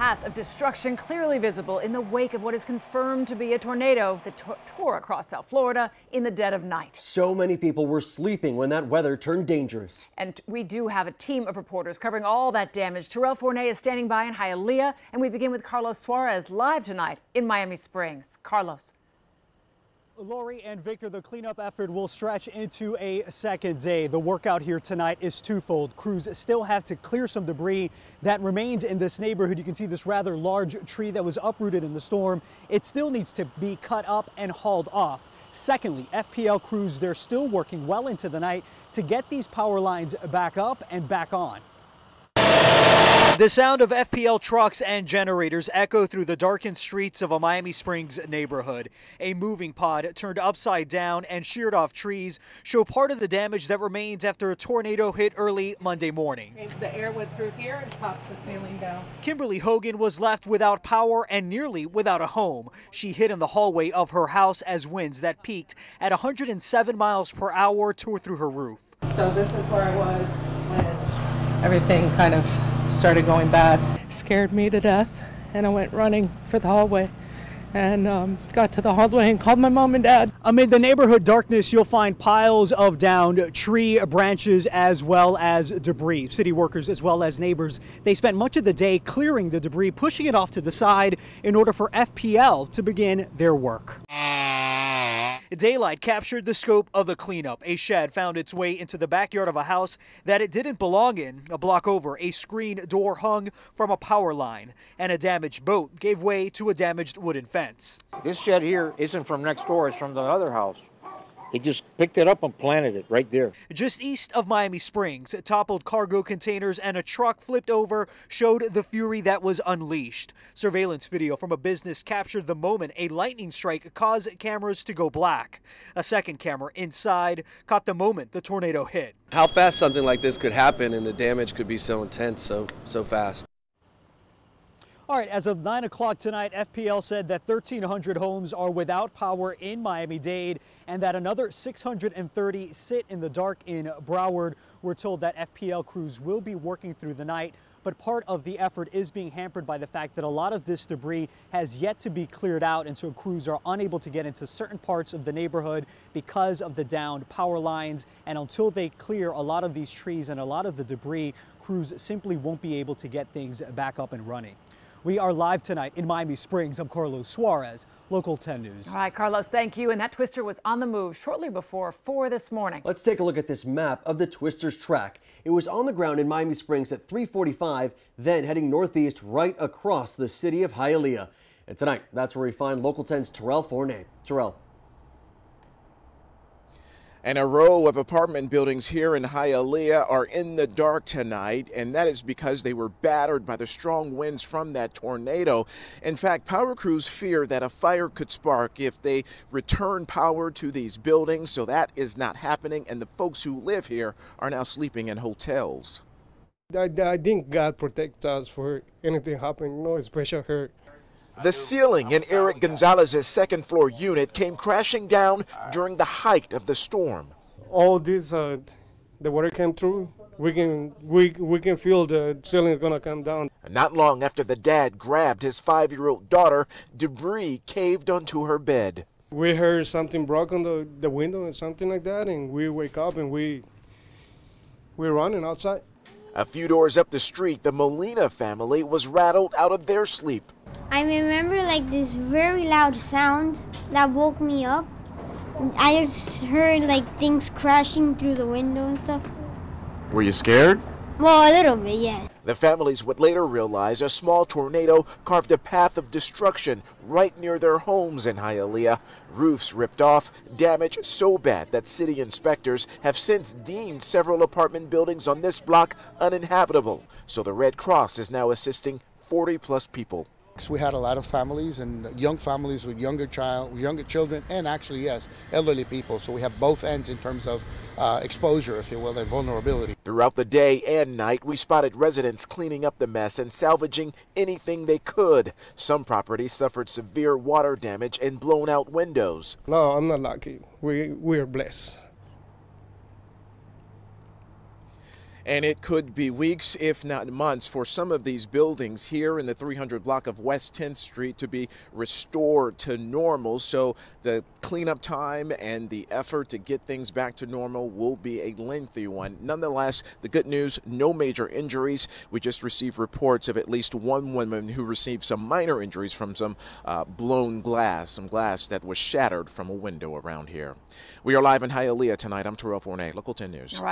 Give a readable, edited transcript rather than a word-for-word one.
path of destruction clearly visible in the wake of what is confirmed to be a tornado that tore across South Florida in the dead of night. So many people were sleeping when that weather turned dangerous. And we do have a team of reporters covering all that damage. Terrell Forney is standing by in Hialeah, and we begin with Carlos Suarez live tonight in Miami Springs. Carlos. Lori and Victor, the cleanup effort will stretch into a second day. The workout here tonight is twofold. Crews still have to clear some debris that remains in this neighborhood. You can see this rather large tree that was uprooted in the storm. It still needs to be cut up and hauled off. Secondly, FPL crews, they're still working well into the night to get these power lines back up and back on. The sound of FPL trucks and generators echo through the darkened streets of a Miami Springs neighborhood. A moving pod turned upside down and sheared off trees show part of the damage that remains after a tornado hit early Monday morning. The air went through here and popped the ceiling down. Kimberly Hogan was left without power and nearly without a home. She hid in the hallway of her house as winds that peaked at 107 miles per hour tore through her roof. So this is where I was when everything kind of started going bad. Scared me to death, and I went running for the hallway and got to the hallway and called my mom and dad. Amid the neighborhood darkness, you'll find piles of downed tree branches as well as debris. City workers as well as neighbors, they spent much of the day clearing the debris, pushing it off to the side in order for FPL to begin their work. Daylight captured the scope of the cleanup. A shed found its way into the backyard of a house that it didn't belong in. A block over, a screen door hung from a power line, and a damaged boat gave way to a damaged wooden fence. This shed here isn't from next door, it's from the other house. He just picked it up and planted it right there. Just east of Miami Springs, toppled cargo containers and a truck flipped over showed the fury that was unleashed. Surveillance video from a business captured the moment a lightning strike caused cameras to go black. A second camera inside caught the moment the tornado hit. How fast something like this could happen and the damage could be so intense so fast. All right, as of 9 o'clock tonight, FPL said that 1,300 homes are without power in Miami-Dade and that another 630 sit in the dark in Broward. We're told that FPL crews will be working through the night, but part of the effort is being hampered by the fact that a lot of this debris has yet to be cleared out, and so crews are unable to get into certain parts of the neighborhood because of the downed power lines. And until they clear a lot of these trees and a lot of the debris, crews simply won't be able to get things back up and running. We are live tonight in Miami Springs. I'm Carlos Suarez, Local 10 News. All right, Carlos, thank you. And that twister was on the move shortly before 4 this morning. Let's take a look at this map of the twister's track. It was on the ground in Miami Springs at 3:45, then heading northeast right across the city of Hialeah. And tonight, that's where we find Local 10's Terrell Forney. Terrell. And a row of apartment buildings here in Hialeah are in the dark tonight, and that is because they were battered by the strong winds from that tornado. In fact, power crews fear that a fire could spark if they return power to these buildings, so that is not happening, and the folks who live here are now sleeping in hotels. I think God protects us for anything happening, especially her. The ceiling in Eric Gonzalez's second-floor unit came crashing down during the height of the storm. All this, the water came through. We can feel the ceiling is going to come down. Not long after the dad grabbed his 5-year-old daughter, debris caved onto her bed. We heard something broke on the window and something like that, and we wake up and we're running outside. A few doors up the street, the Molina family was rattled out of their sleep. I remember like this very loud sound that woke me up. I just heard like things crashing through the window and stuff. Were you scared? Well, a little bit, yeah. The families would later realize a small tornado carved a path of destruction right near their homes in Hialeah. Roofs ripped off, damage so bad that city inspectors have since deemed several apartment buildings on this block uninhabitable. So the Red Cross is now assisting 40-plus people. We had a lot of families and young families with younger children, and actually, yes, elderly people. So we have both ends in terms of exposure, if you will, and vulnerability. Throughout the day and night, we spotted residents cleaning up the mess and salvaging anything they could. Some properties suffered severe water damage and blown out windows. No, I'm not lucky. We're blessed. And it could be weeks, if not months, for some of these buildings here in the 300 block of West 10th Street to be restored to normal. So the cleanup time and the effort to get things back to normal will be a lengthy one. Nonetheless, the good news, no major injuries. We just received reports of at least one woman who received some minor injuries from some blown glass, some glass that was shattered from a window around here. We are live in Hialeah tonight. I'm Terrell Forney, Local 10 News. All right.